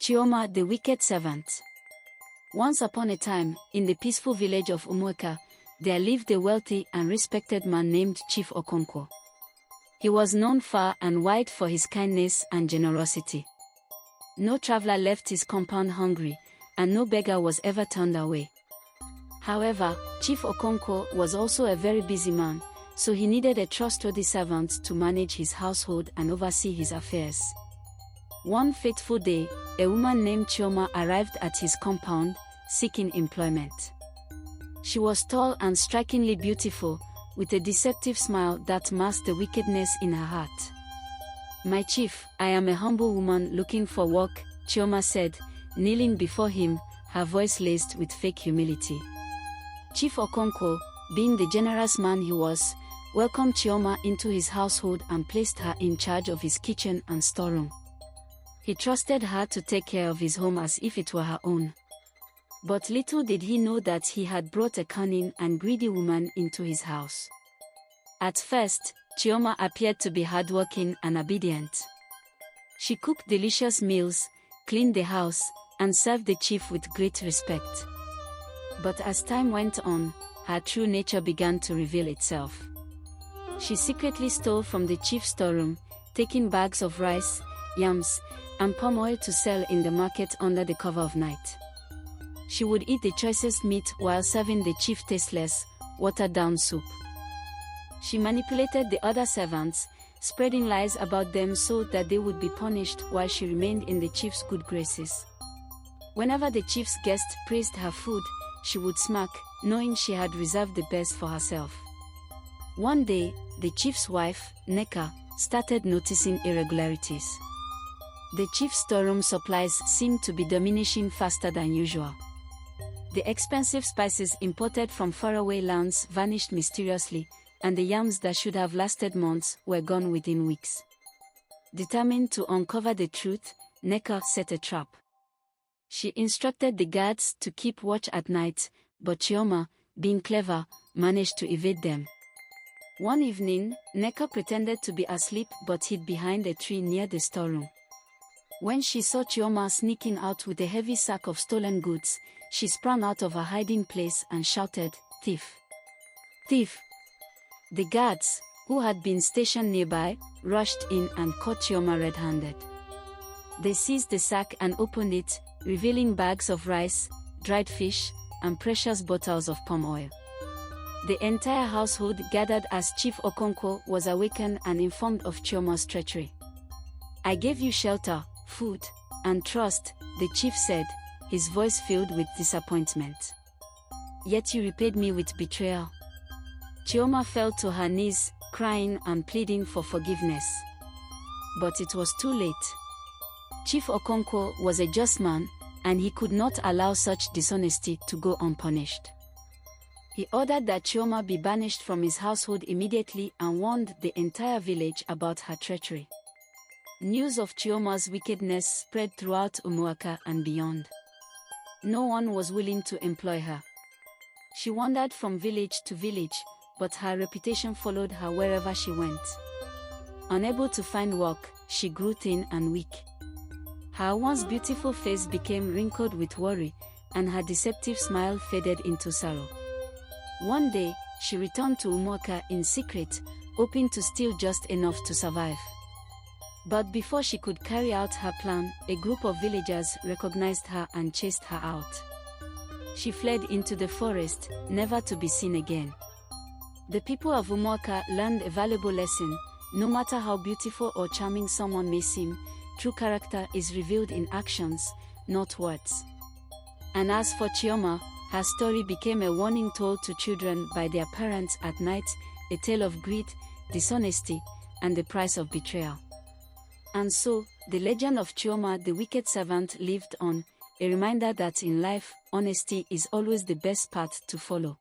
Chioma, the wicked servant. Once upon a time, in the peaceful village of Umuaka, there lived a wealthy and respected man named Chief Okonkwo. He was known far and wide for his kindness and generosity. No traveler left his compound hungry, and no beggar was ever turned away. However, Chief Okonkwo was also a very busy man, so he needed a trustworthy servant to manage his household and oversee his affairs. One fateful day, a woman named Chioma arrived at his compound, seeking employment. She was tall and strikingly beautiful, with a deceptive smile that masked the wickedness in her heart. "My chief, I am a humble woman looking for work," Chioma said, kneeling before him, her voice laced with fake humility. Chief Okonkwo, being the generous man he was, welcomed Chioma into his household and placed her in charge of his kitchen and storeroom. He trusted her to take care of his home as if it were her own. But little did he know that he had brought a cunning and greedy woman into his house. At first, Chioma appeared to be hardworking and obedient. She cooked delicious meals, cleaned the house, and served the chief with great respect. But as time went on, her true nature began to reveal itself. She secretly stole from the chief's storeroom, taking bags of rice, yams, and palm oil to sell in the market under the cover of night. She would eat the choicest meat while serving the chief tasteless, watered-down soup. She manipulated the other servants, spreading lies about them so that they would be punished while she remained in the chief's good graces. Whenever the chief's guests praised her food, she would smirk, knowing she had reserved the best for herself. One day, the chief's wife, Nneka, started noticing irregularities. The chief's storeroom supplies seemed to be diminishing faster than usual. The expensive spices imported from faraway lands vanished mysteriously, and the yams that should have lasted months were gone within weeks. Determined to uncover the truth, Nneka set a trap. She instructed the guards to keep watch at night, but Chioma, being clever, managed to evade them. One evening, Nneka pretended to be asleep but hid behind a tree near the storeroom. When she saw Chioma sneaking out with a heavy sack of stolen goods, she sprang out of her hiding place and shouted, "Thief! Thief!" The guards, who had been stationed nearby, rushed in and caught Chioma red-handed. They seized the sack and opened it, revealing bags of rice, dried fish, and precious bottles of palm oil. The entire household gathered as Chief Okonkwo was awakened and informed of Chioma's treachery. "I gave you shelter, food, and trust," the chief said, his voice filled with disappointment. "Yet you repaid me with betrayal." Chioma fell to her knees, crying and pleading for forgiveness. But it was too late. Chief Okonkwo was a just man, and he could not allow such dishonesty to go unpunished. He ordered that Chioma be banished from his household immediately and warned the entire village about her treachery. News of Chioma's wickedness spread throughout Umuaka and beyond. No one was willing to employ her. She wandered from village to village, but her reputation followed her wherever she went. Unable to find work, she grew thin and weak. Her once beautiful face became wrinkled with worry, and her deceptive smile faded into sorrow. One day, she returned to Umuaka in secret, hoping to steal just enough to survive. But before she could carry out her plan, a group of villagers recognized her and chased her out. She fled into the forest, never to be seen again. The people of Umuaka learned a valuable lesson: no matter how beautiful or charming someone may seem, true character is revealed in actions, not words. And as for Chioma, her story became a warning told to children by their parents at night, a tale of greed, dishonesty, and the price of betrayal. And so, the legend of Chioma the wicked servant lived on, a reminder that in life, honesty is always the best path to follow.